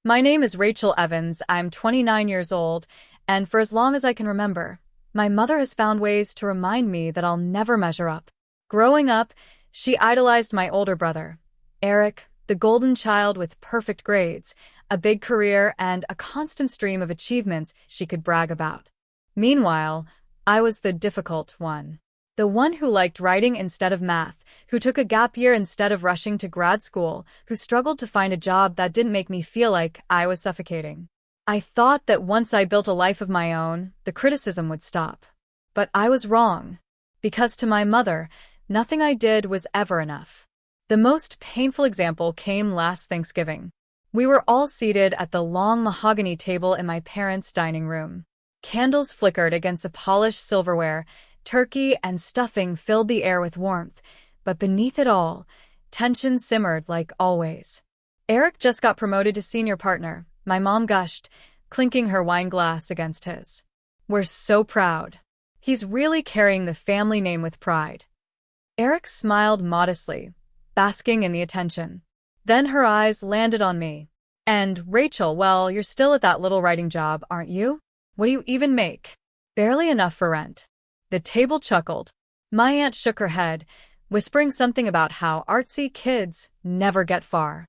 My name is Rachel Evans. I'm 29 years old, and for as long as I can remember, my mother has found ways to remind me that I'll never measure up. Growing up, she idolized my older brother, Eric, the golden child with perfect grades, a big career, and a constant stream of achievements she could brag about. Meanwhile, I was the difficult one. The one who liked writing instead of math, who took a gap year instead of rushing to grad school, who struggled to find a job that didn't make me feel like I was suffocating. I thought that once I built a life of my own, the criticism would stop. But I was wrong. Because to my mother, nothing I did was ever enough. The most painful example came last Thanksgiving. We were all seated at the long mahogany table in my parents' dining room. Candles flickered against the polished silverware. Turkey and stuffing filled the air with warmth, but beneath it all, tension simmered like always. Eric just got promoted to senior partner, my mom gushed, clinking her wine glass against his. We're so proud. He's really carrying the family name with pride. Eric smiled modestly, basking in the attention. Then her eyes landed on me. And Rachel, well, you're still at that little writing job, aren't you? What do you even make? Barely enough for rent. The table chuckled. My aunt shook her head, whispering something about how artsy kids never get far.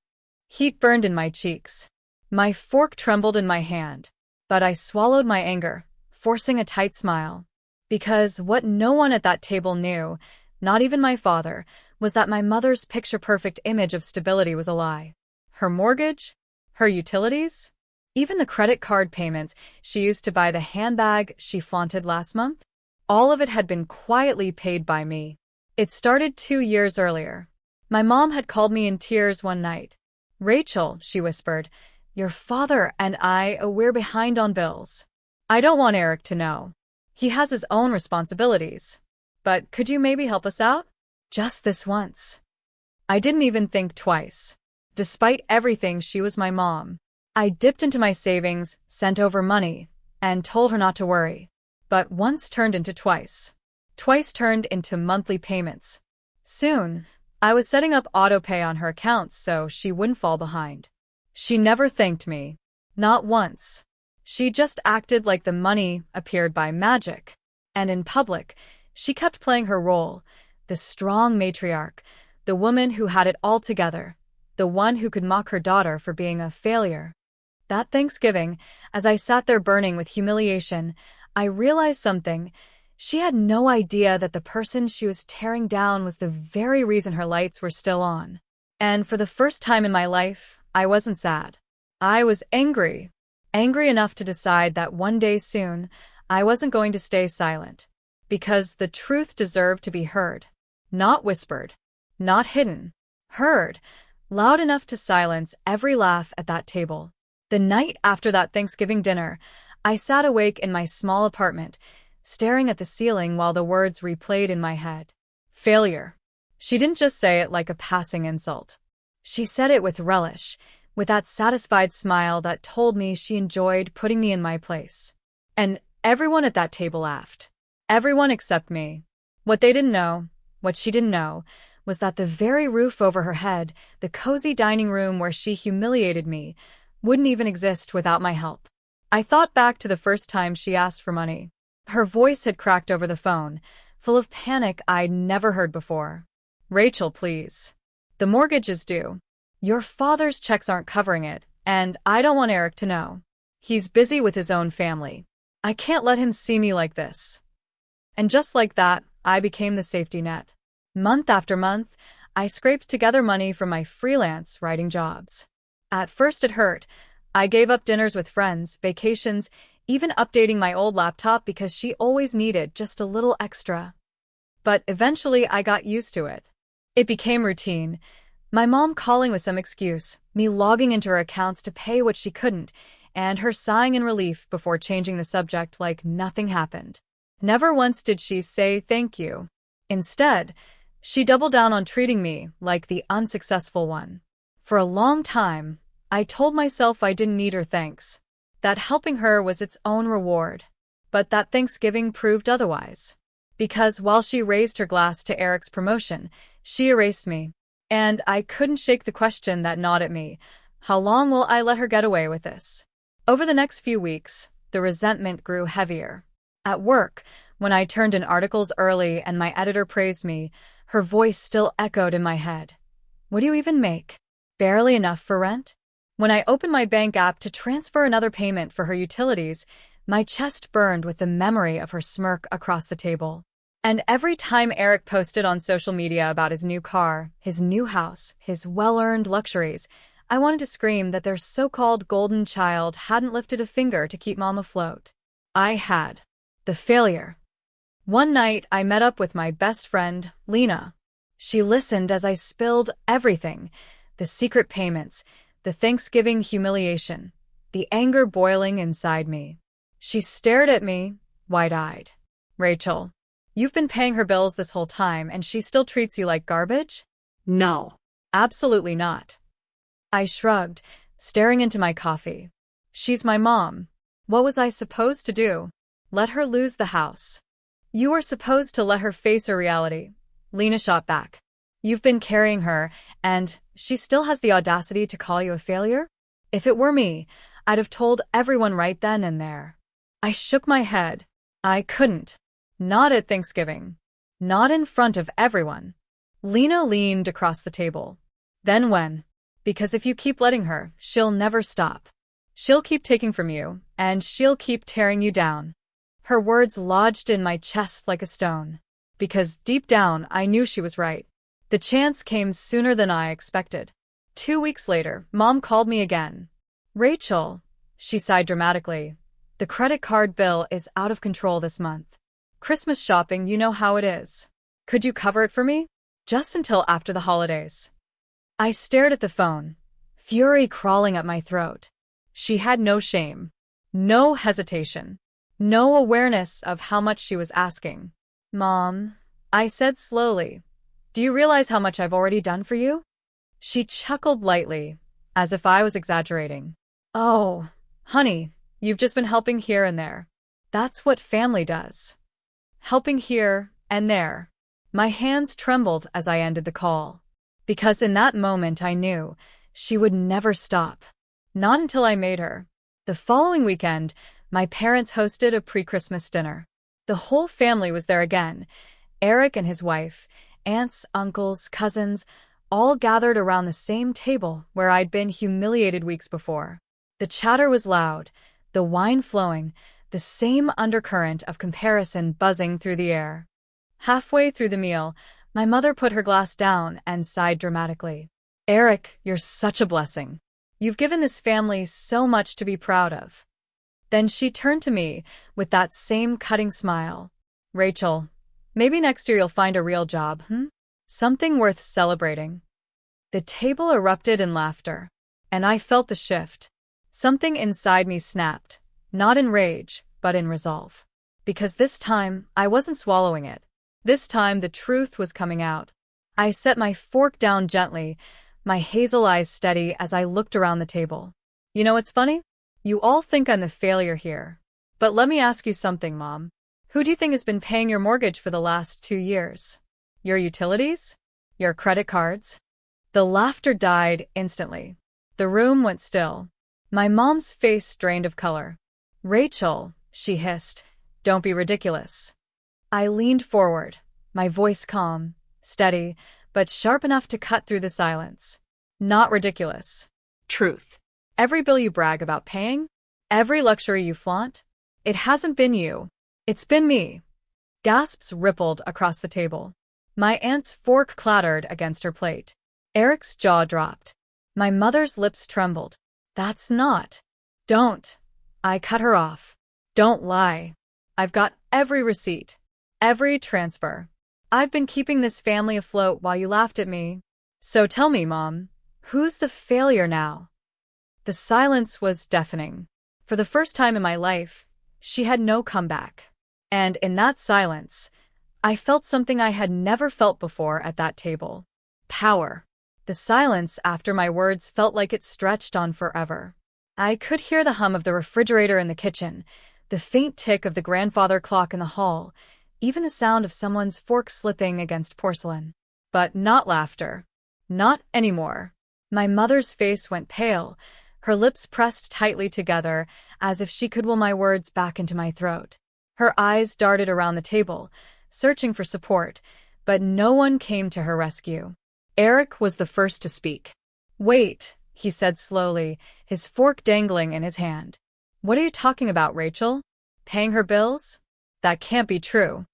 Heat burned in my cheeks. My fork trembled in my hand, but I swallowed my anger, forcing a tight smile. Because what no one at that table knew, not even my father, was that my mother's picture-perfect image of stability was a lie. Her mortgage? Her utilities? Even the credit card payments she used to buy the handbag she flaunted last month? All of it had been quietly paid by me. It started 2 years earlier. My mom had called me in tears one night. Rachel, she whispered, your father and we're behind on bills. I don't want Eric to know. He has his own responsibilities. But could you maybe help us out? Just this once. I didn't even think twice. Despite everything, she was my mom. I dipped into my savings, sent over money, and told her not to worry. But once turned into twice. Twice turned into monthly payments. Soon, I was setting up auto-pay on her accounts so she wouldn't fall behind. She never thanked me. Not once. She just acted like the money appeared by magic. And in public, she kept playing her role, the strong matriarch, the woman who had it all together, the one who could mock her daughter for being a failure. That Thanksgiving, as I sat there burning with humiliation, I realized something. She had no idea that the person she was tearing down was the very reason her lights were still on. And for the first time in my life, I wasn't sad. I was angry. Angry enough to decide that one day soon, I wasn't going to stay silent. Because the truth deserved to be heard. Not whispered. Not hidden. Heard. Loud enough to silence every laugh at that table. The night after that Thanksgiving dinner, I sat awake in my small apartment, staring at the ceiling while the words replayed in my head. Failure. She didn't just say it like a passing insult. She said it with relish, with that satisfied smile that told me she enjoyed putting me in my place. And everyone at that table laughed. Everyone except me. What they didn't know, what she didn't know, was that the very roof over her head, the cozy dining room where she humiliated me, wouldn't even exist without my help. I thought back to the first time she asked for money. Her voice had cracked over the phone, full of panic I'd never heard before. Rachel, please. The mortgage is due. Your father's checks aren't covering it, and I don't want Eric to know. He's busy with his own family. I can't let him see me like this. And just like that, I became the safety net. Month after month, I scraped together money from my freelance writing jobs. At first it hurt. I gave up dinners with friends, vacations, even updating my old laptop because she always needed just a little extra. But eventually I got used to it. It became routine. My mom calling with some excuse, me logging into her accounts to pay what she couldn't, and her sighing in relief before changing the subject like nothing happened. Never once did she say thank you. Instead, she doubled down on treating me like the unsuccessful one. For a long time, I told myself I didn't need her thanks, that helping her was its own reward. But that Thanksgiving proved otherwise. Because while she raised her glass to Eric's promotion, she erased me. And I couldn't shake the question that gnawed at me. How long will I let her get away with this? Over the next few weeks, the resentment grew heavier. At work, when I turned in articles early and my editor praised me, her voice still echoed in my head. What do you even make? Barely enough for rent? When I opened my bank app to transfer another payment for her utilities, my chest burned with the memory of her smirk across the table. And every time Eric posted on social media about his new car, his new house, his well-earned luxuries, I wanted to scream that their so-called golden child hadn't lifted a finger to keep Mom afloat. I had. The failure. One night, I met up with my best friend, Lena. She listened as I spilled everything: the secret payments, the Thanksgiving humiliation, the anger boiling inside me. She stared at me, wide-eyed. Rachel, you've been paying her bills this whole time and she still treats you like garbage? No. Absolutely not. I shrugged, staring into my coffee. She's my mom. What was I supposed to do? Let her lose the house? You were supposed to let her face her reality. Lena shot back. You've been carrying her, and she still has the audacity to call you a failure? If it were me, I'd have told everyone right then and there. I shook my head. I couldn't. Not at Thanksgiving. Not in front of everyone. Lena leaned across the table. Then when? Because if you keep letting her, she'll never stop. She'll keep taking from you, and she'll keep tearing you down. Her words lodged in my chest like a stone. Because deep down, I knew she was right. The chance came sooner than I expected. 2 weeks later, Mom called me again. Rachel, she sighed dramatically, the credit card bill is out of control this month. Christmas shopping, you know how it is. Could you cover it for me? Just until after the holidays. I stared at the phone, fury crawling up my throat. She had no shame, no hesitation, no awareness of how much she was asking. Mom, I said slowly, do you realize how much I've already done for you? She chuckled lightly, as if I was exaggerating. Oh, honey, you've just been helping here and there. That's what family does. Helping here and there. My hands trembled as I ended the call. Because in that moment I knew she would never stop. Not until I made her. The following weekend, my parents hosted a pre-Christmas dinner. The whole family was there again. Eric and his wife, aunts, uncles, cousins, all gathered around the same table where I'd been humiliated weeks before. The chatter was loud, the wine flowing, the same undercurrent of comparison buzzing through the air. Halfway through the meal, my mother put her glass down and sighed dramatically. Eric, you're such a blessing. You've given this family so much to be proud of. Then she turned to me with that same cutting smile. Rachel, maybe next year you'll find a real job, Something worth celebrating. The table erupted in laughter, and I felt the shift. Something inside me snapped, not in rage, but in resolve. Because this time, I wasn't swallowing it. This time, the truth was coming out. I set my fork down gently, my hazel eyes steady as I looked around the table. You know what's funny? You all think I'm the failure here. But let me ask you something, Mom. Who do you think has been paying your mortgage for the last 2 years? Your utilities? Your credit cards? The laughter died instantly. The room went still. My mom's face drained of color. Rachel, she hissed, don't be ridiculous. I leaned forward, my voice calm, steady, but sharp enough to cut through the silence. Not ridiculous. Truth. Every bill you brag about paying, every luxury you flaunt, it hasn't been you. It's been me. Gasps rippled across the table. My aunt's fork clattered against her plate. Eric's jaw dropped. My mother's lips trembled. That's not. Don't. I cut her off. Don't lie. I've got every receipt. Every transfer. I've been keeping this family afloat while you laughed at me. So tell me, Mom, who's the failure now? The silence was deafening. For the first time in my life, she had no comeback. And in that silence, I felt something I had never felt before at that table. Power. The silence after my words felt like it stretched on forever. I could hear the hum of the refrigerator in the kitchen, the faint tick of the grandfather clock in the hall, even the sound of someone's fork slipping against porcelain. But not laughter. Not anymore. My mother's face went pale, her lips pressed tightly together as if she could will my words back into my throat. Her eyes darted around the table, searching for support, but no one came to her rescue. Eric was the first to speak. "Wait," he said slowly, his fork dangling in his hand. "What are you talking about, Rachel? Paying her bills? That can't be true."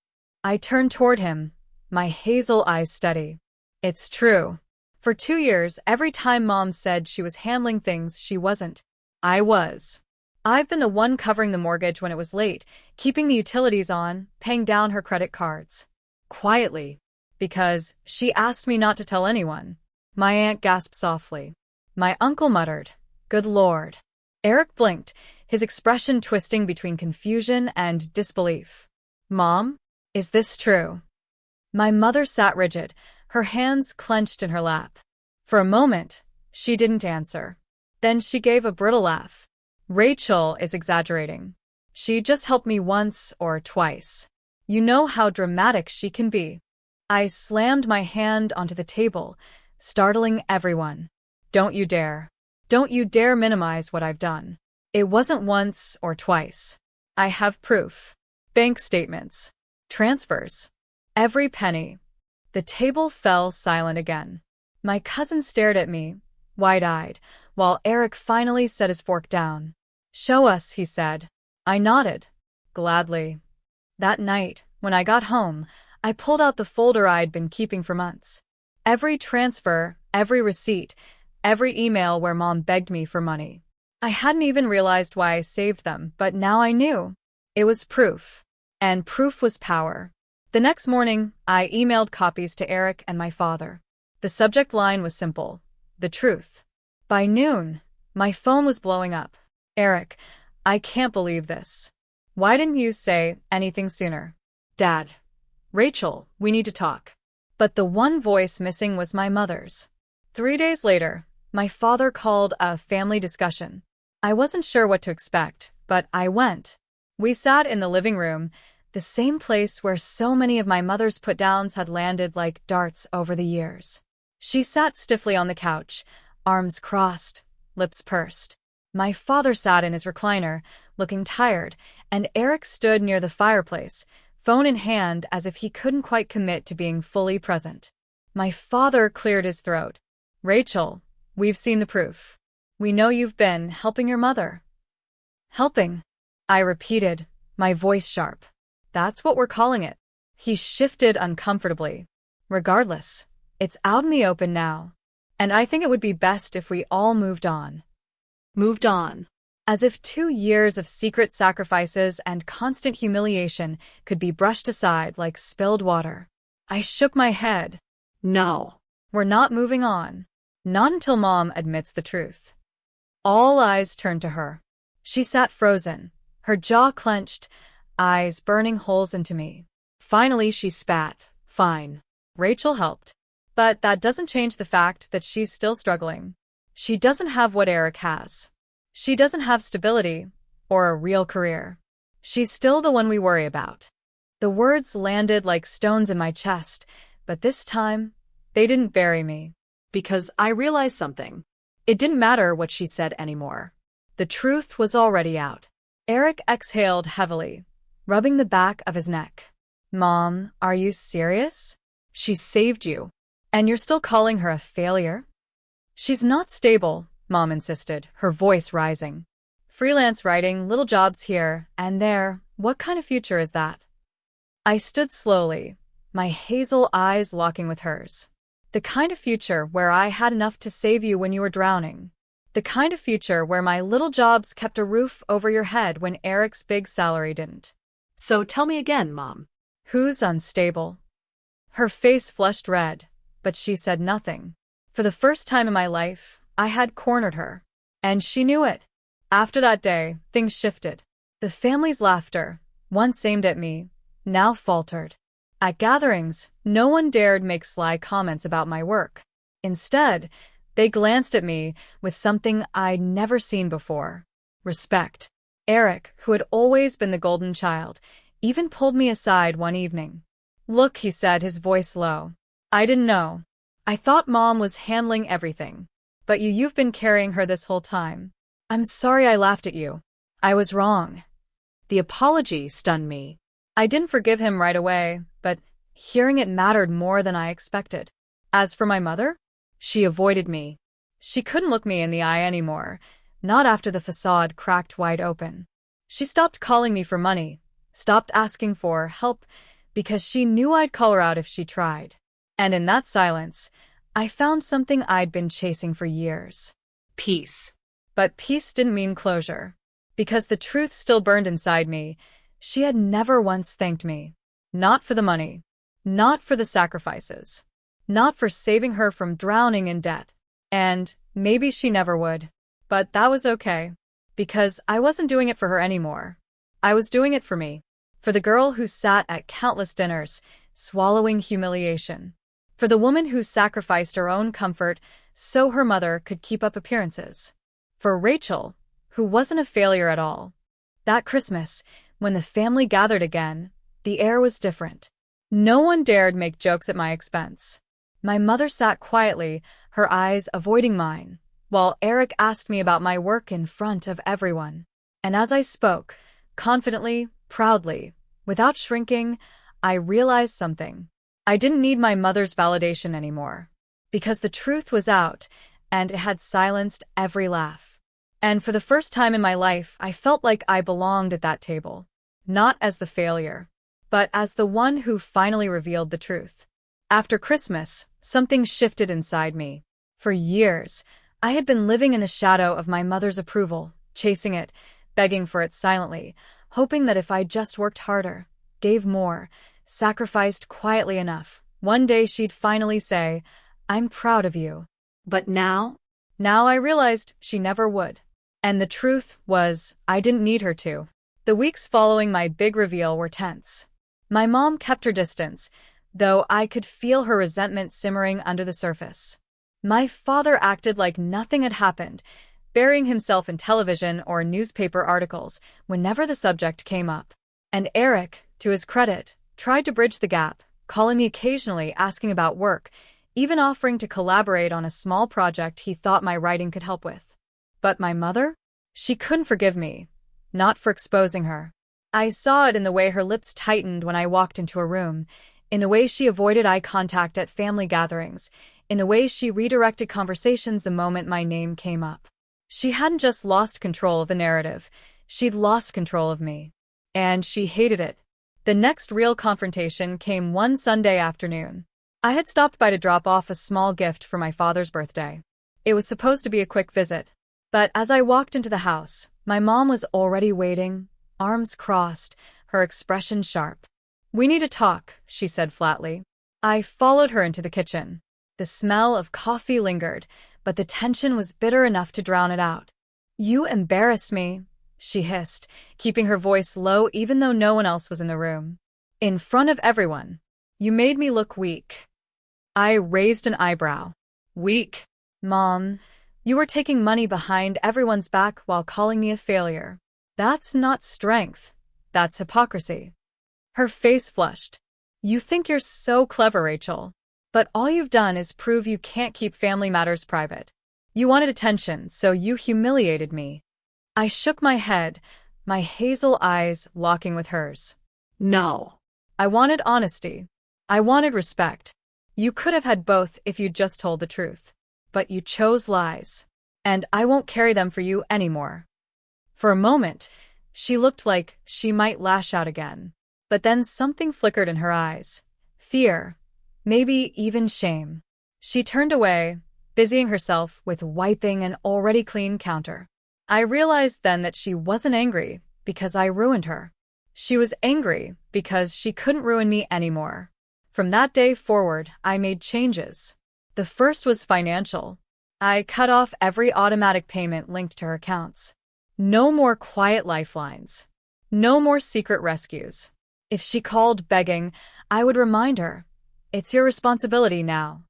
I turned toward him, my hazel eyes steady. "It's true. For 2 years, every time Mom said she was handling things she wasn't, I was. I've been the one covering the mortgage when it was late, keeping the utilities on, paying down her credit cards. Quietly. Because she asked me not to tell anyone." My aunt gasped softly. My uncle muttered, "Good Lord." Eric blinked, his expression twisting between confusion and disbelief. "Mom, is this true?" My mother sat rigid, her hands clenched in her lap. For a moment, she didn't answer. Then she gave a brittle laugh. "Rachel is exaggerating. She just helped me once or twice. You know how dramatic she can be." I slammed my hand onto the table, startling everyone. "Don't you dare. Don't you dare minimize what I've done. It wasn't once or twice. I have proof. Bank statements. Transfers. Every penny." The table fell silent again. My cousin stared at me, wide-eyed, while Eric finally set his fork down. "Show us," he said. I nodded. Gladly. That night, when I got home, I pulled out the folder I'd been keeping for months. Every transfer, every receipt, every email where Mom begged me for money. I hadn't even realized why I saved them, but now I knew. It was proof. And proof was power. The next morning, I emailed copies to Eric and my father. The subject line was simple: the truth. By noon, my phone was blowing up. "Eric, I can't believe this. Why didn't you say anything sooner?" "Dad. Rachel, we need to talk." But the one voice missing was my mother's. 3 days later, my father called a family discussion. I wasn't sure what to expect, but I went. We sat in the living room, the same place where so many of my mother's put-downs had landed like darts over the years. She sat stiffly on the couch, arms crossed, lips pursed. My father sat in his recliner, looking tired, and Eric stood near the fireplace, phone in hand as if he couldn't quite commit to being fully present. My father cleared his throat. "Rachel, we've seen the proof. We know you've been helping your mother." "Helping?" I repeated, my voice sharp. "That's what we're calling it." He shifted uncomfortably. "Regardless, it's out in the open now. And I think it would be best if we all moved on." Moved on. As if 2 years of secret sacrifices and constant humiliation could be brushed aside like spilled water. I shook my head. "No. We're not moving on. Not until Mom admits the truth." All eyes turned to her. She sat frozen, her jaw clenched, eyes burning holes into me. Finally she spat. "Fine. Rachel helped. But that doesn't change the fact that she's still struggling. She doesn't have what Eric has. She doesn't have stability or a real career. She's still the one we worry about." The words landed like stones in my chest, but this time, they didn't bury me. Because I realized something. It didn't matter what she said anymore. The truth was already out. Eric exhaled heavily, rubbing the back of his neck. "Mom, are you serious? She saved you. And you're still calling her a failure?" "She's not stable," Mom insisted, her voice rising. "Freelance writing, little jobs here and there. What kind of future is that?" I stood slowly, my hazel eyes locking with hers. "The kind of future where I had enough to save you when you were drowning. The kind of future where my little jobs kept a roof over your head when Eric's big salary didn't." "So tell me again, Mom." "Who's unstable?" Her face flushed red, but she said nothing. For the first time in my life, I had cornered her. And she knew it. After that day, things shifted. The family's laughter, once aimed at me, now faltered. At gatherings, no one dared make sly comments about my work. Instead, they glanced at me with something I'd never seen before: respect. Eric, who had always been the golden child, even pulled me aside one evening. "Look," he said, his voice low. "I didn't know. I thought Mom was handling everything. But you've been carrying her this whole time. I'm sorry I laughed at you. I was wrong. The apology stunned me. I didn't forgive him right away, but hearing it mattered more than I expected. As for my mother, she avoided me. She couldn't look me in the eye anymore, not after the facade cracked wide open. She stopped calling me for money, stopped asking for help, because she knew I'd call her out if she tried. And in that silence, I found something I'd been chasing for years. Peace. But peace didn't mean closure. Because the truth still burned inside me, she had never once thanked me. Not for the money. Not for the sacrifices. Not for saving her from drowning in debt. And maybe she never would. But that was okay. Because I wasn't doing it for her anymore. I was doing it for me. For the girl who sat at countless dinners, swallowing humiliation. For the woman who sacrificed her own comfort so her mother could keep up appearances. For Rachel, who wasn't a failure at all. That Christmas, when the family gathered again, the air was different. No one dared make jokes at my expense. My mother sat quietly, her eyes avoiding mine, while Eric asked me about my work in front of everyone. And as I spoke, confidently, proudly, without shrinking, I realized something. I didn't need my mother's validation anymore. Because the truth was out, and it had silenced every laugh. And for the first time in my life, I felt like I belonged at that table. Not as the failure, but as the one who finally revealed the truth. After Christmas, something shifted inside me. For years, I had been living in the shadow of my mother's approval, chasing it, begging for it silently, hoping that if I just worked harder, gave more, sacrificed quietly enough, one day she'd finally say, "I'm proud of you." But now? Now I realized she never would. And the truth was, I didn't need her to. The weeks following my big reveal were tense. My mom kept her distance, though I could feel her resentment simmering under the surface. My father acted like nothing had happened, burying himself in television or newspaper articles whenever the subject came up. And Eric, to his credit, tried to bridge the gap, calling me occasionally, asking about work, even offering to collaborate on a small project he thought my writing could help with. But my mother? She couldn't forgive me. Not for exposing her. I saw it in the way her lips tightened when I walked into a room, in the way she avoided eye contact at family gatherings, in the way she redirected conversations the moment my name came up. She hadn't just lost control of the narrative, she'd lost control of me. And she hated it. The next real confrontation came one Sunday afternoon. I had stopped by to drop off a small gift for my father's birthday. It was supposed to be a quick visit. But as I walked into the house, my mom was already waiting, arms crossed, her expression sharp. "We need to talk," she said flatly. I followed her into the kitchen. The smell of coffee lingered, but the tension was bitter enough to drown it out. "You embarrassed me," she hissed, keeping her voice low even though no one else was in the room. "In front of everyone. You made me look weak." I raised an eyebrow. "Weak? Mom, you were taking money behind everyone's back while calling me a failure. That's not strength. That's hypocrisy." Her face flushed. "You think you're so clever, Rachel. But all you've done is prove you can't keep family matters private. You wanted attention, so you humiliated me." I shook my head, my hazel eyes locking with hers. No. I wanted honesty. I wanted respect. You could have had both if you'd just told the truth. But you chose lies. And I won't carry them for you anymore. For a moment, she looked like she might lash out again. But then something flickered in her eyes. Fear. Maybe even shame. She turned away, busying herself with wiping an already clean counter. I realized then that she wasn't angry because I ruined her. She was angry because she couldn't ruin me anymore. From that day forward, I made changes. The first was financial. I cut off every automatic payment linked to her accounts. No more quiet lifelines. No more secret rescues. If she called begging, I would remind her, "It's your responsibility now."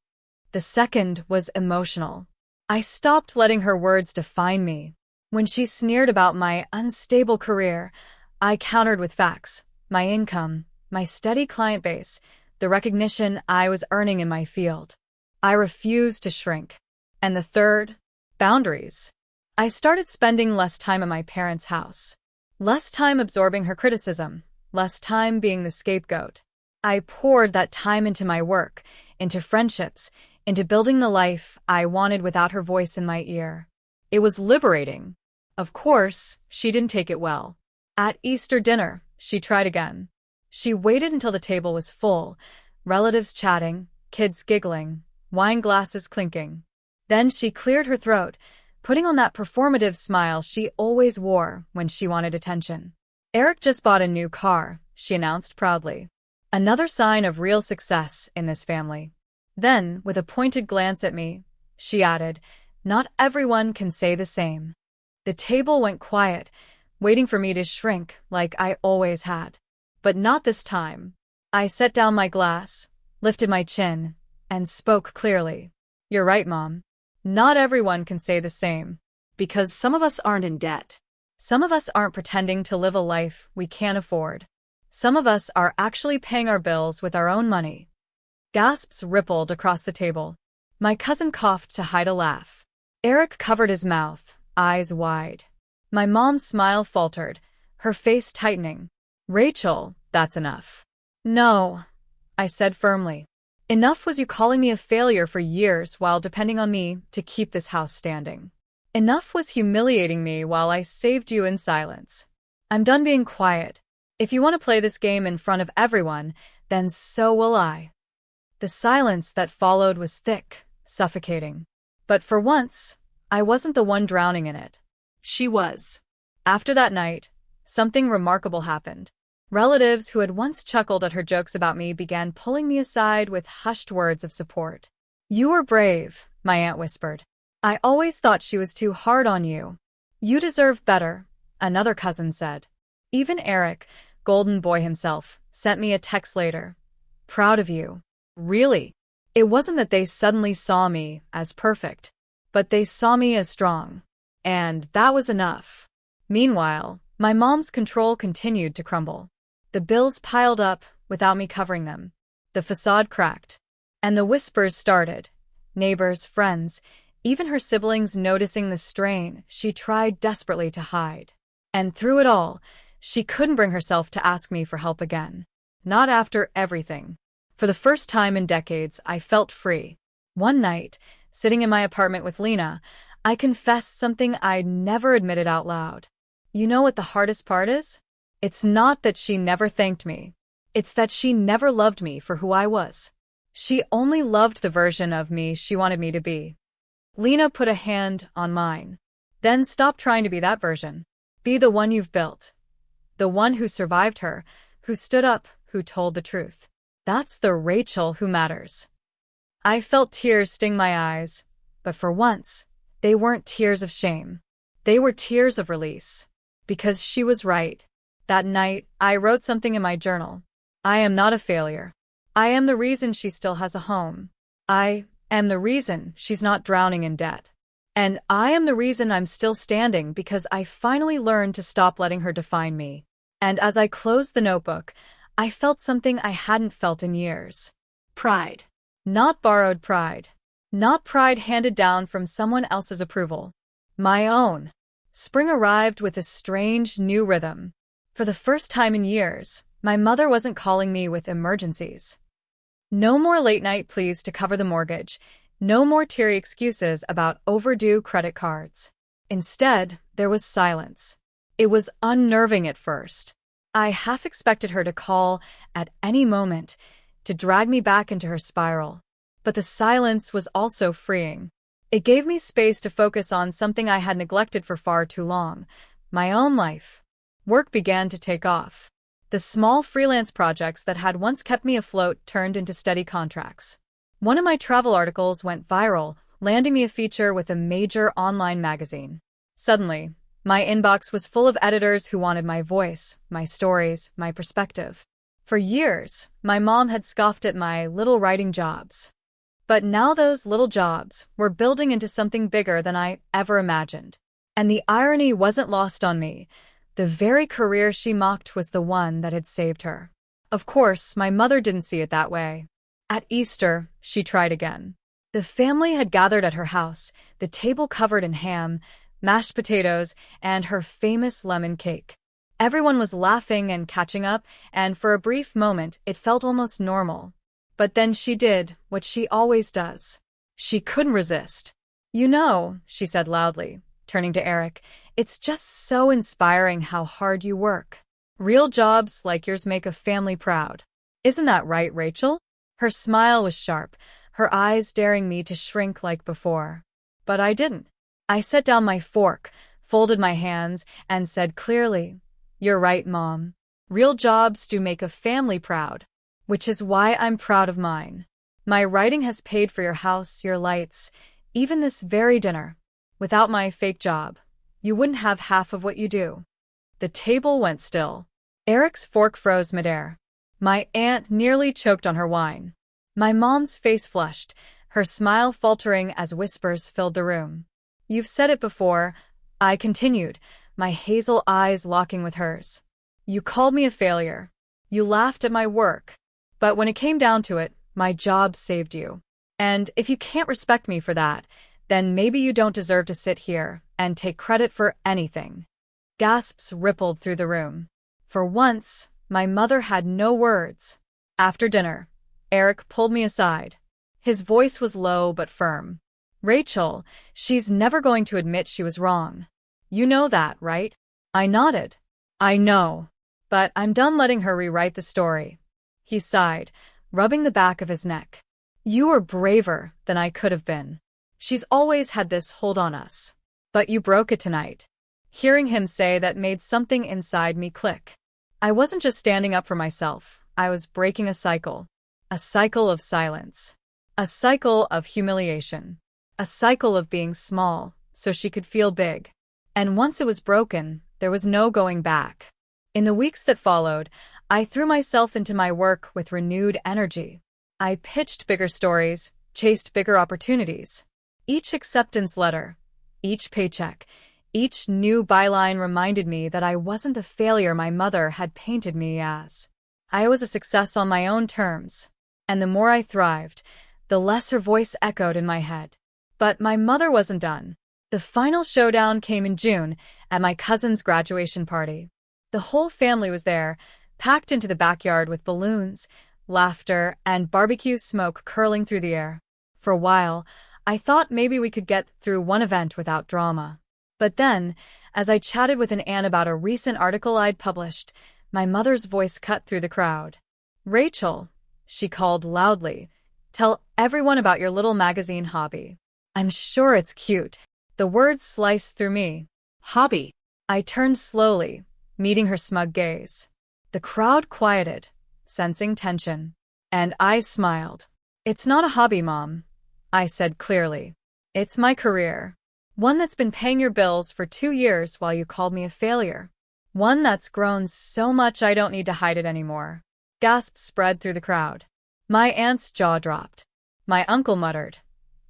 The second was emotional. I stopped letting her words define me. When she sneered about my unstable career, I countered with facts, my income, my steady client base, the recognition I was earning in my field. I refused to shrink. And the third, Boundaries. I started spending less time at my parents' house. Less time absorbing her criticism. Less time being the scapegoat. I poured that time into my work, into friendships, into building the life I wanted without her voice in my ear. It was liberating. Of course, she didn't take it well. At Easter dinner, she tried again. She waited until the table was full, relatives chatting, kids giggling, wine glasses clinking. Then she cleared her throat, putting on that performative smile she always wore when she wanted attention. "Eric just bought a new car," she announced proudly. Another sign of real success in this family. Then, with a pointed glance at me, she added, "Not everyone can say the same." The table went quiet, waiting for me to shrink like I always had. But not this time. I set down my glass, lifted my chin, and spoke clearly. "You're right, Mom. Not everyone can say the same. Because some of us aren't in debt. Some of us aren't pretending to live a life we can't afford. Some of us are actually paying our bills with our own money." Gasps rippled across the table. My cousin coughed to hide a laugh. Eric covered his mouth, eyes wide. My mom's smile faltered, her face tightening. "Rachel, that's enough." "No," I said firmly. "Enough was you calling me a failure for years while depending on me to keep this house standing. Enough was humiliating me while I saved you in silence. I'm done being quiet. If you want to play this game in front of everyone, then so will I." The silence that followed was thick, suffocating. But for once, I wasn't the one drowning in it. She was. After that night, something remarkable happened. Relatives who had once chuckled at her jokes about me began pulling me aside with hushed words of support. "You were brave," my aunt whispered. "I always thought she was too hard on you." "You deserve better," another cousin said. Even Eric, golden boy himself, sent me a text later. "Proud of you." Really? It wasn't that they suddenly saw me as perfect, but they saw me as strong. And that was enough. Meanwhile, my mom's control continued to crumble. The bills piled up without me covering them. The facade cracked. And the whispers started. Neighbors, friends, even her siblings noticing the strain she tried desperately to hide. And through it all, she couldn't bring herself to ask me for help again. Not after everything. For the first time in decades, I felt free. One night, sitting in my apartment with Lena, I confessed something I'd never admitted out loud. You know what the hardest part is? It's not that she never thanked me. It's that she never loved me for who I was. She only loved the version of me she wanted me to be. Lena put a hand on mine. "Then stop trying to be that version. Be the one you've built. The one who survived her, who stood up, who told the truth. That's the Rachel who matters." I felt tears sting my eyes, but for once, they weren't tears of shame. They were tears of release. Because she was right. That night, I wrote something in my journal. I am not a failure. I am the reason she still has a home. I am the reason she's not drowning in debt. And I am the reason I'm still standing because I finally learned to stop letting her define me. And as I closed the notebook, I felt something I hadn't felt in years. Pride. Not borrowed pride. Not pride handed down from someone else's approval. My own. Spring arrived with a strange new rhythm. For the first time in years, my mother wasn't calling me with emergencies. No more late night pleas to cover the mortgage. No more teary excuses about overdue credit cards. Instead, there was silence. It was unnerving at first. I half expected her to call at any moment, to drag me back into her spiral. But the silence was also freeing. It gave me space to focus on something I had neglected for far too long, my own life. Work began to take off. The small freelance projects that had once kept me afloat turned into steady contracts. One of my travel articles went viral, landing me a feature with a major online magazine. Suddenly, my inbox was full of editors who wanted my voice, my stories, my perspective. For years, my mom had scoffed at my little writing jobs. But now those little jobs were building into something bigger than I ever imagined. And the irony wasn't lost on me. The very career she mocked was the one that had saved her. Of course, my mother didn't see it that way. At Easter, she tried again. The The family had gathered at her house, the table covered in ham, mashed potatoes, and her famous lemon cake. Everyone was laughing and catching up, and for a brief moment it felt almost normal. But then she did what she always does. She couldn't resist. "You know," she said loudly, turning to Eric, "it's just so inspiring how hard you work. Real jobs like yours make a family proud. Isn't that right, Rachel?" Her smile was sharp, her eyes daring me to shrink like before. But I didn't. I set down my fork, folded my hands, and said clearly, "You're right, Mom. Real jobs do make a family proud, which is why I'm proud of mine. My writing has paid for your house, your lights, even this very dinner. Without my fake job, you wouldn't have half of what you do." The table went still. Eric's fork froze midair. My aunt nearly choked on her wine. My mom's face flushed, her smile faltering as whispers filled the room. "You've said it before," I continued, my hazel eyes locking with hers. "You called me a failure. You laughed at my work. But when it came down to it, my job saved you. And if you can't respect me for that, then maybe you don't deserve to sit here and take credit for anything." Gasps rippled through the room. For once, my mother had no words. After dinner, Eric pulled me aside. His voice was low but firm. "Rachel, she's never going to admit she was wrong. You know that, right?" I nodded. "I know. But I'm done letting her rewrite the story." He sighed, rubbing the back of his neck. "You were braver than I could have been. She's always had this hold on us. But you broke it tonight." Hearing him say that made something inside me click. I wasn't just standing up for myself, I was breaking a cycle. A cycle of silence. A cycle of humiliation. A cycle of being small, so she could feel big. And once it was broken, there was no going back. In the weeks that followed, I threw myself into my work with renewed energy. I pitched bigger stories, chased bigger opportunities. Each acceptance letter, each paycheck, each new byline reminded me that I wasn't the failure my mother had painted me as. I was a success on my own terms. And the more I thrived, the less her voice echoed in my head. But my mother wasn't done. The final showdown came in June at my cousin's graduation party. The whole family was there, packed into the backyard with balloons, laughter, and barbecue smoke curling through the air. For a while, I thought maybe we could get through one event without drama. But then, as I chatted with an aunt about a recent article I'd published, my mother's voice cut through the crowd. "Rachel," she called loudly, "tell everyone about your little magazine hobby. I'm sure it's cute." The words sliced through me. Hobby. I turned slowly, meeting her smug gaze. The crowd quieted, sensing tension. And I smiled. "It's not a hobby, Mom," I said clearly. "It's my career. One that's been paying your bills for 2 years while you called me a failure. One that's grown so much I don't need to hide it anymore." Gasps spread through the crowd. My aunt's jaw dropped. My uncle muttered,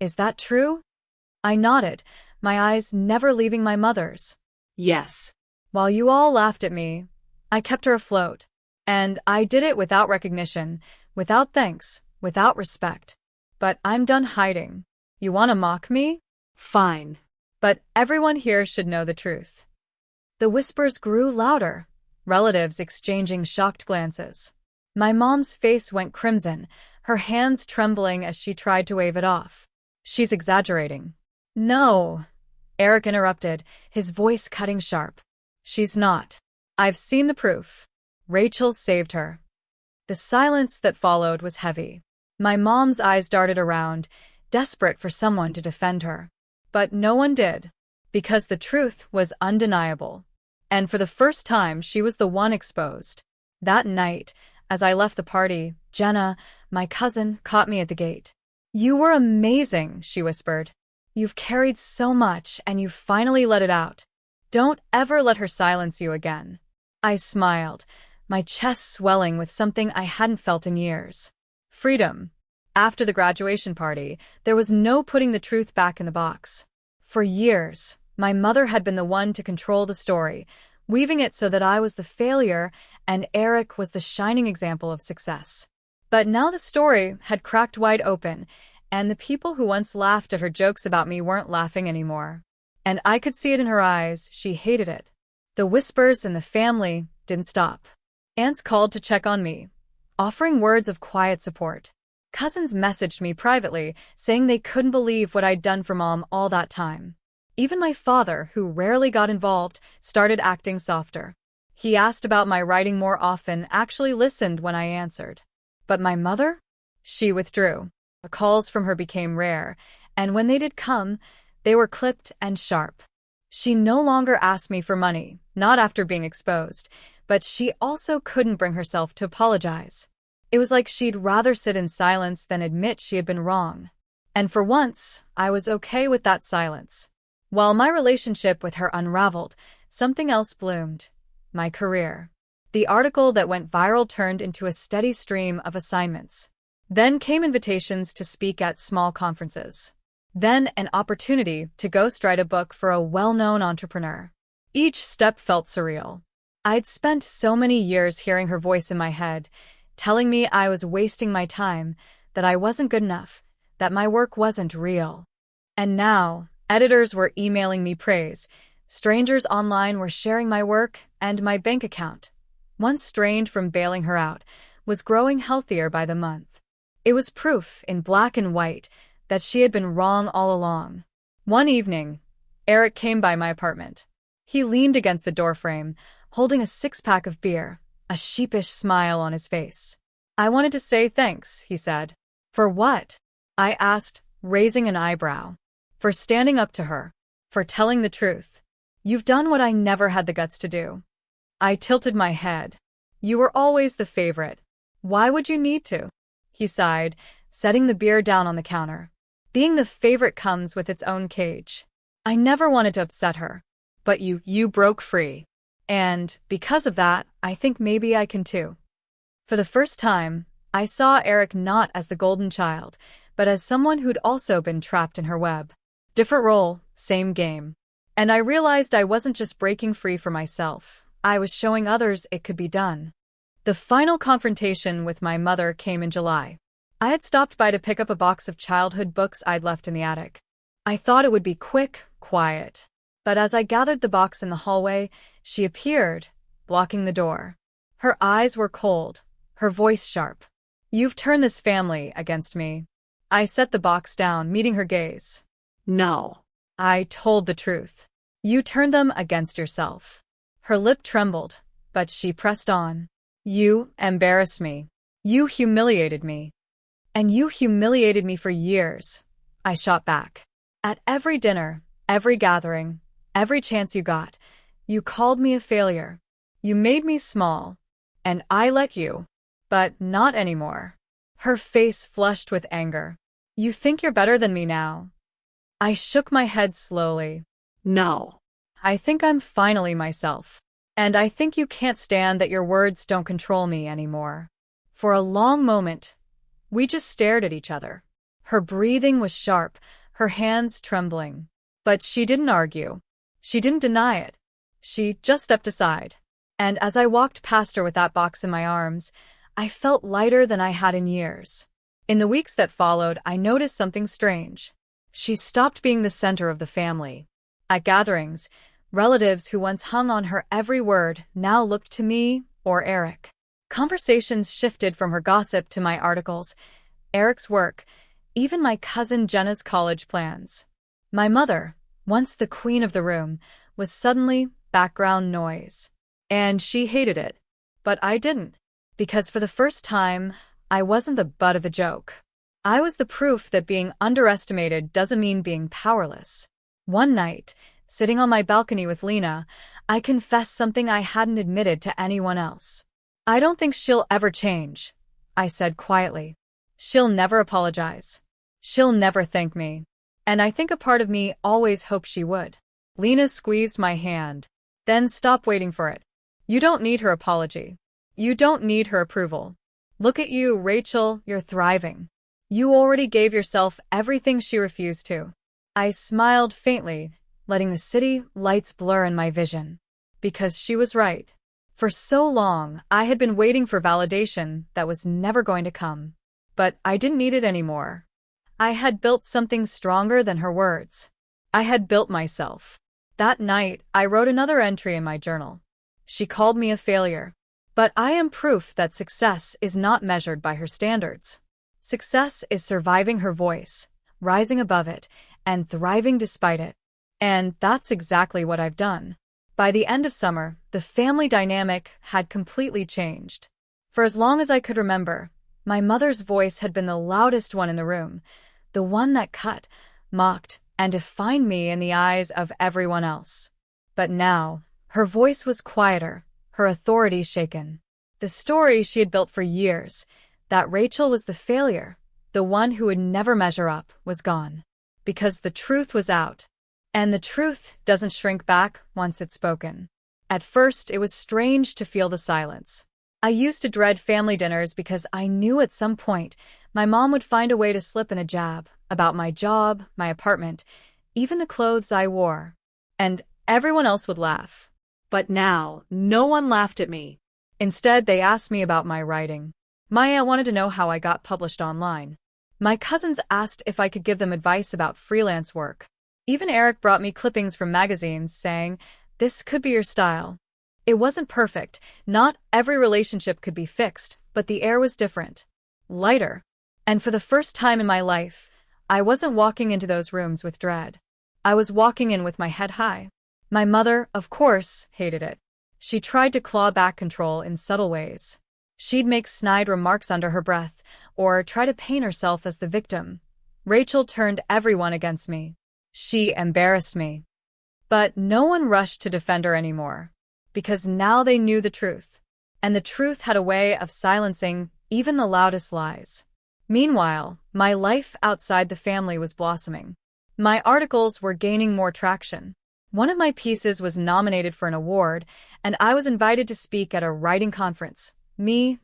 "Is that true?" I nodded, my eyes never leaving my mother's. Yes. While you all laughed at me, I kept her afloat. And I did it without recognition, without thanks, without respect. But I'm done hiding. You want to mock me? Fine. But everyone here should know the truth. The whispers grew louder, relatives exchanging shocked glances. My mom's face went crimson, her hands trembling as she tried to wave it off. "She's exaggerating." "No," Eric interrupted, his voice cutting sharp. "She's not. I've seen the proof. Rachel saved her." The silence that followed was heavy. My mom's eyes darted around, desperate for someone to defend her. But no one did, because the truth was undeniable. And for the first time, she was the one exposed. That night, as I left the party, Jenna, my cousin, caught me at the gate. "You were amazing," she whispered. "You've carried so much, and you've finally let it out. Don't ever let her silence you again." I smiled, my chest swelling with something I hadn't felt in years. Freedom. After the graduation party, there was no putting the truth back in the box. For years, my mother had been the one to control the story, weaving it so that I was the failure and Eric was the shining example of success. But now the story had cracked wide open, and the people who once laughed at her jokes about me weren't laughing anymore. And I could see it in her eyes. She hated it. The whispers in the family didn't stop. Aunts called to check on me, offering words of quiet support. Cousins messaged me privately, saying they couldn't believe what I'd done for Mom all that time. Even my father, who rarely got involved, started acting softer. He asked about my writing more often, actually listened when I answered. But my mother? She withdrew. The calls from her became rare, and when they did come, they were clipped and sharp. She no longer asked me for money, not after being exposed, but she also couldn't bring herself to apologize. It was like she'd rather sit in silence than admit she had been wrong. And for once, I was okay with that silence. While my relationship with her unraveled, something else bloomed. My career. The article that went viral turned into a steady stream of assignments. Then came invitations to speak at small conferences. Then an opportunity to ghostwrite a book for a well-known entrepreneur. Each step felt surreal. I'd spent so many years hearing her voice in my head, telling me I was wasting my time, that I wasn't good enough, that my work wasn't real. And now, editors were emailing me praise. Strangers online were sharing my work, and my bank account, once strained from bailing her out, was growing healthier by the month. It was proof, in black and white, that she had been wrong all along. One evening, Eric came by my apartment. He leaned against the doorframe, holding a six-pack of beer, a sheepish smile on his face. "I wanted to say thanks," he said. "For what?" I asked, raising an eyebrow. "For standing up to her. For telling the truth. You've done what I never had the guts to do." I tilted my head. "You were always the favorite. Why would you need to?" He sighed, setting the beer down on the counter. "Being the favorite comes with its own cage. I never wanted to upset her. But you broke free. And, because of that, I think maybe I can too." For the first time, I saw Eric not as the golden child, but as someone who'd also been trapped in her web. Different role, same game. And I realized I wasn't just breaking free for myself. I was showing others it could be done. The final confrontation with my mother came in July. I had stopped by to pick up a box of childhood books I'd left in the attic. I thought it would be quick, quiet. But as I gathered the box in the hallway, she appeared, blocking the door. Her eyes were cold, her voice sharp. "You've turned this family against me." I set the box down, meeting her gaze. No. I told the truth. "You turned them against yourself." Her lip trembled, but she pressed on. "You embarrassed me. You humiliated me. And you humiliated me for years." I shot back. "At every dinner, every gathering, every chance you got, you called me a failure. You made me small. And I let you. But not anymore." Her face flushed with anger. "You think you're better than me now?" I shook my head slowly. No. "I think I'm finally myself. And I think you can't stand that your words don't control me anymore." For a long moment, we just stared at each other. Her breathing was sharp, her hands trembling. But she didn't argue. She didn't deny it. She just stepped aside. And as I walked past her with that box in my arms, I felt lighter than I had in years. In the weeks that followed, I noticed something strange. She stopped being the center of the family. At gatherings, relatives who once hung on her every word now looked to me or Eric. Conversations shifted from her gossip to my articles, Eric's work, even my cousin Jenna's college plans. My mother, once the queen of the room, was suddenly background noise. And she hated it. But I didn't. Because for the first time, I wasn't the butt of the joke. I was the proof that being underestimated doesn't mean being powerless. One night, sitting on my balcony with Lena, I confessed something I hadn't admitted to anyone else. "I don't think she'll ever change," I said quietly. "She'll never apologize. She'll never thank me. And I think a part of me always hoped she would." Lena squeezed my hand. "Then stop waiting for it. You don't need her apology. You don't need her approval. Look at you, Rachel, you're thriving. You already gave yourself everything she refused to." I smiled faintly, letting the city lights blur in my vision. Because she was right. For so long, I had been waiting for validation that was never going to come. But I didn't need it anymore. I had built something stronger than her words. I had built myself. That night, I wrote another entry in my journal. She called me a failure. But I am proof that success is not measured by her standards. Success is surviving her voice, rising above it, and thriving despite it. And that's exactly what I've done. By the end of summer, the family dynamic had completely changed. For as long as I could remember, my mother's voice had been the loudest one in the room, the one that cut, mocked, and defined me in the eyes of everyone else. But now, her voice was quieter, her authority shaken. The story she had built for years, that Rachel was the failure, the one who would never measure up, was gone. Because the truth was out. And the truth doesn't shrink back once it's spoken. At first, it was strange to feel the silence. I used to dread family dinners because I knew at some point my mom would find a way to slip in a jab about my job, my apartment, even the clothes I wore. And everyone else would laugh. But now, no one laughed at me. Instead, they asked me about my writing. My aunt wanted to know how I got published online. My cousins asked if I could give them advice about freelance work. Even Eric brought me clippings from magazines saying, "This could be your style." It wasn't perfect. Not every relationship could be fixed, but the air was different. Lighter. And for the first time in my life, I wasn't walking into those rooms with dread. I was walking in with my head high. My mother, of course, hated it. She tried to claw back control in subtle ways. She'd make snide remarks under her breath, or try to paint herself as the victim. Rachel turned everyone against me. She embarrassed me. But no one rushed to defend her anymore, because now they knew the truth. And the truth had a way of silencing even the loudest lies. Meanwhile, my life outside the family was blossoming. My articles were gaining more traction. One of my pieces was nominated for an award, and I was invited to speak at a writing conference. Me,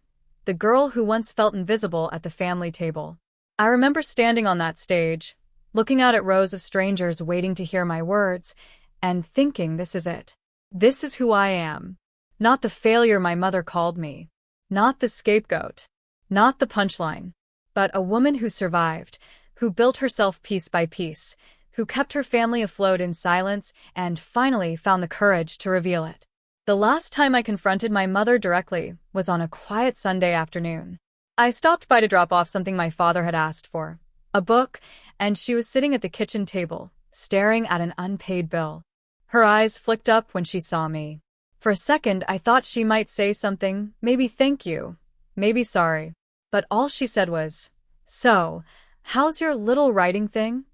the girl who once felt invisible at the family table. I remember standing on that stage, looking out at rows of strangers waiting to hear my words, and thinking, this is it. This is who I am. Not the failure my mother called me. Not the scapegoat. Not the punchline. But a woman who survived, who built herself piece by piece, who kept her family afloat in silence and finally found the courage to reveal it. The last time I confronted my mother directly was on a quiet Sunday afternoon. I stopped by to drop off something my father had asked for, a book, and she was sitting at the kitchen table, staring at an unpaid bill. Her eyes flicked up when she saw me. For a second, I thought she might say something, maybe thank you, maybe sorry. But all she said was, "So, how's your little writing thing?"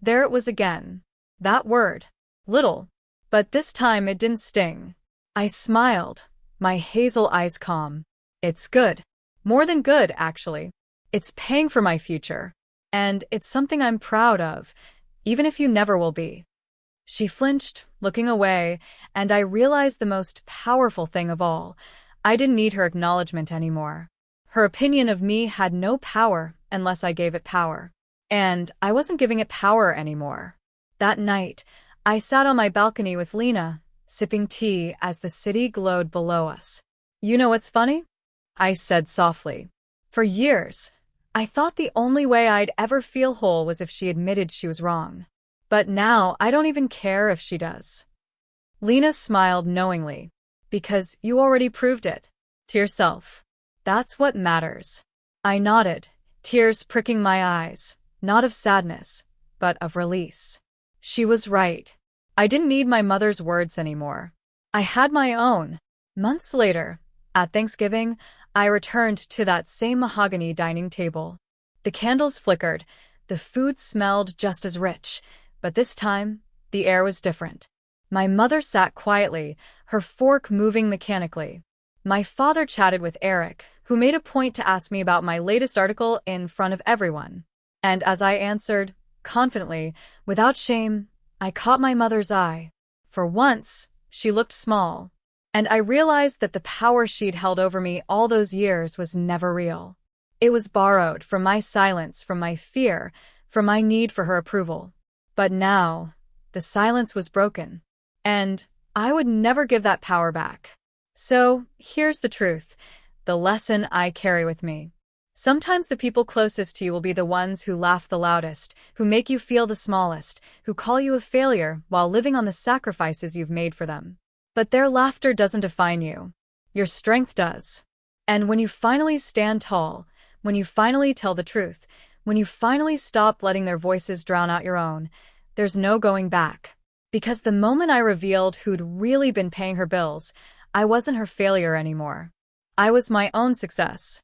There it was again. That word. Little. But this time it didn't sting. I smiled, my hazel eyes calm. It's good. More than good, actually. It's paying for my future. And it's something I'm proud of, even if you never will be. She flinched, looking away, and I realized the most powerful thing of all. I didn't need her acknowledgement anymore. Her opinion of me had no power unless I gave it power. And I wasn't giving it power anymore. That night, I sat on my balcony with Lena, sipping tea as the city glowed below us. "You know what's funny?" I said softly. For years, I thought the only way I'd ever feel whole was if she admitted she was wrong. But now I don't even care if she does. Lena smiled knowingly. "Because you already proved it. To yourself. That's what matters." I nodded, tears pricking my eyes, not of sadness, but of release. She was right. I didn't need my mother's words anymore. I had my own. Months later, at Thanksgiving, I returned to that same mahogany dining table. The candles flickered, the food smelled just as rich, but this time, the air was different. My mother sat quietly, her fork moving mechanically. My father chatted with Eric, who made a point to ask me about my latest article in front of everyone. And as I answered, confidently, without shame, I caught my mother's eye. For once, she looked small. And I realized that the power she'd held over me all those years was never real. It was borrowed from my silence, from my fear, from my need for her approval. But now, the silence was broken. And I would never give that power back. So, here's the truth, the lesson I carry with me. Sometimes the people closest to you will be the ones who laugh the loudest, who make you feel the smallest, who call you a failure while living on the sacrifices you've made for them. But their laughter doesn't define you. Your strength does. And when you finally stand tall, when you finally tell the truth, when you finally stop letting their voices drown out your own, there's no going back. Because the moment I revealed who'd really been paying her bills, I wasn't her failure anymore. I was my own success.